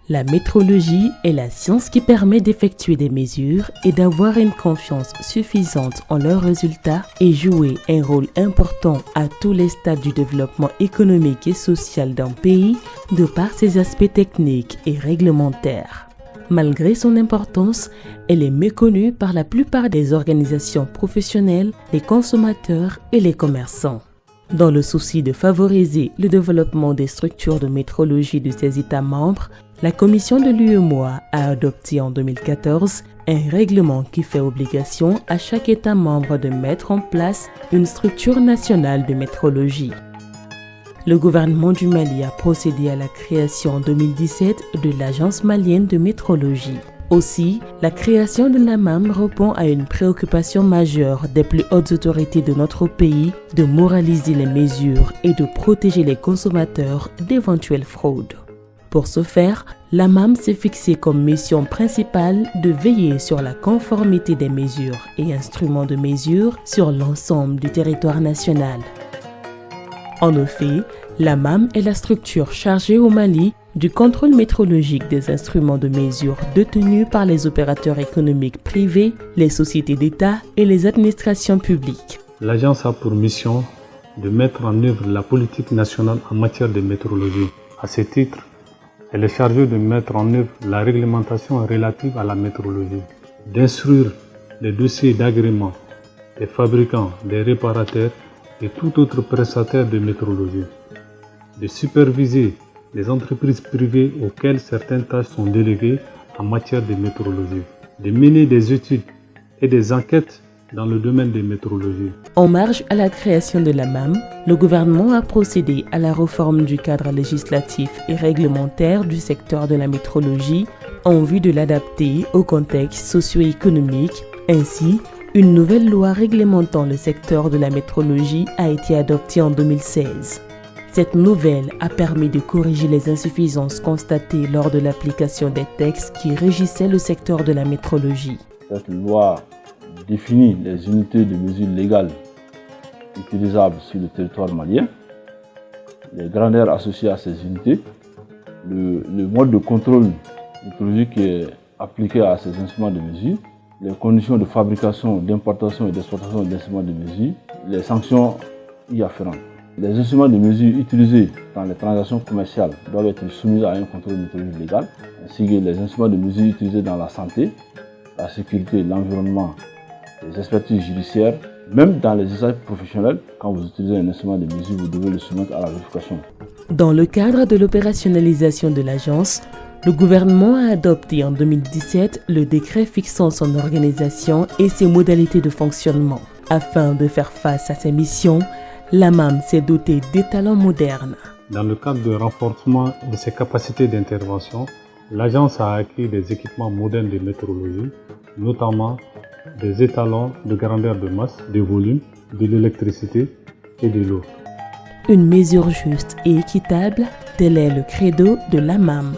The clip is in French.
La métrologie est la science qui permet d'effectuer des mesures et d'avoir une confiance suffisante en leurs résultats et jouer un rôle important à tous les stades du développement économique et social d'un pays de par ses aspects techniques et réglementaires. Malgré son importance, elle est méconnue par la plupart des organisations professionnelles, les consommateurs et les commerçants. Dans le souci de favoriser le développement des structures de métrologie de ses États membres, la Commission de l'UEMOA a adopté en 2014 un règlement qui fait obligation à chaque État membre de mettre en place une structure nationale de métrologie. Le gouvernement du Mali a procédé à la création en 2017 de l'Agence malienne de métrologie. Aussi, la création de l'AMAM répond à une préoccupation majeure des plus hautes autorités de notre pays de moraliser les mesures et de protéger les consommateurs d'éventuelles fraudes. Pour ce faire, l'AMAM s'est fixé comme mission principale de veiller sur la conformité des mesures et instruments de mesure sur l'ensemble du territoire national. En effet, l'AMAM est la structure chargée au Mali du contrôle métrologique des instruments de mesure détenus par les opérateurs économiques privés, les sociétés d'État et les administrations publiques. L'agence a pour mission de mettre en œuvre la politique nationale en matière de métrologie. À ce titre, elle est chargée de mettre en œuvre la réglementation relative à la métrologie, d'instruire les dossiers d'agrément des fabricants, des réparateurs et tout autre prestataire de métrologie, de superviser les entreprises privées auxquelles certaines tâches sont déléguées en matière de métrologie, de mener des études et des enquêtes dans le domaine des métrologies. En marge à la création de l'AMAM, le gouvernement a procédé à la réforme du cadre législatif et réglementaire du secteur de la métrologie en vue de l'adapter au contexte socio-économique. Ainsi, une nouvelle loi réglementant le secteur de la métrologie a été adoptée en 2016. Cette nouvelle a permis de corriger les insuffisances constatées lors de l'application des textes qui régissaient le secteur de la métrologie. Cette loi définit les unités de mesure légales utilisables sur le territoire malien, les grandeurs associées à ces unités, le mode de contrôle métrologique qui est appliqué à ces instruments de mesure, les conditions de fabrication, d'importation et d'exploitation d'instruments de mesure, les sanctions y afférentes. Les instruments de mesure utilisés dans les transactions commerciales doivent être soumis à un contrôle métrologique légal, ainsi que les instruments de mesure utilisés dans la santé, la sécurité, l'environnement, les expertises judiciaires, même dans les usages professionnels. Quand vous utilisez un instrument de mesure, vous devez le soumettre à la vérification. Dans le cadre de l'opérationnalisation de l'agence, le gouvernement a adopté en 2017 le décret fixant son organisation et ses modalités de fonctionnement. Afin de faire face à ses missions, l'AMAM s'est dotée d'étalons modernes. Dans le cadre de renforcement de ses capacités d'intervention, l'agence a acquis des équipements modernes de métrologie, notamment des étalons de grandeur de masse, de volume, de l'électricité et de l'eau. Une mesure juste et équitable, tel est le credo de l'AMAM.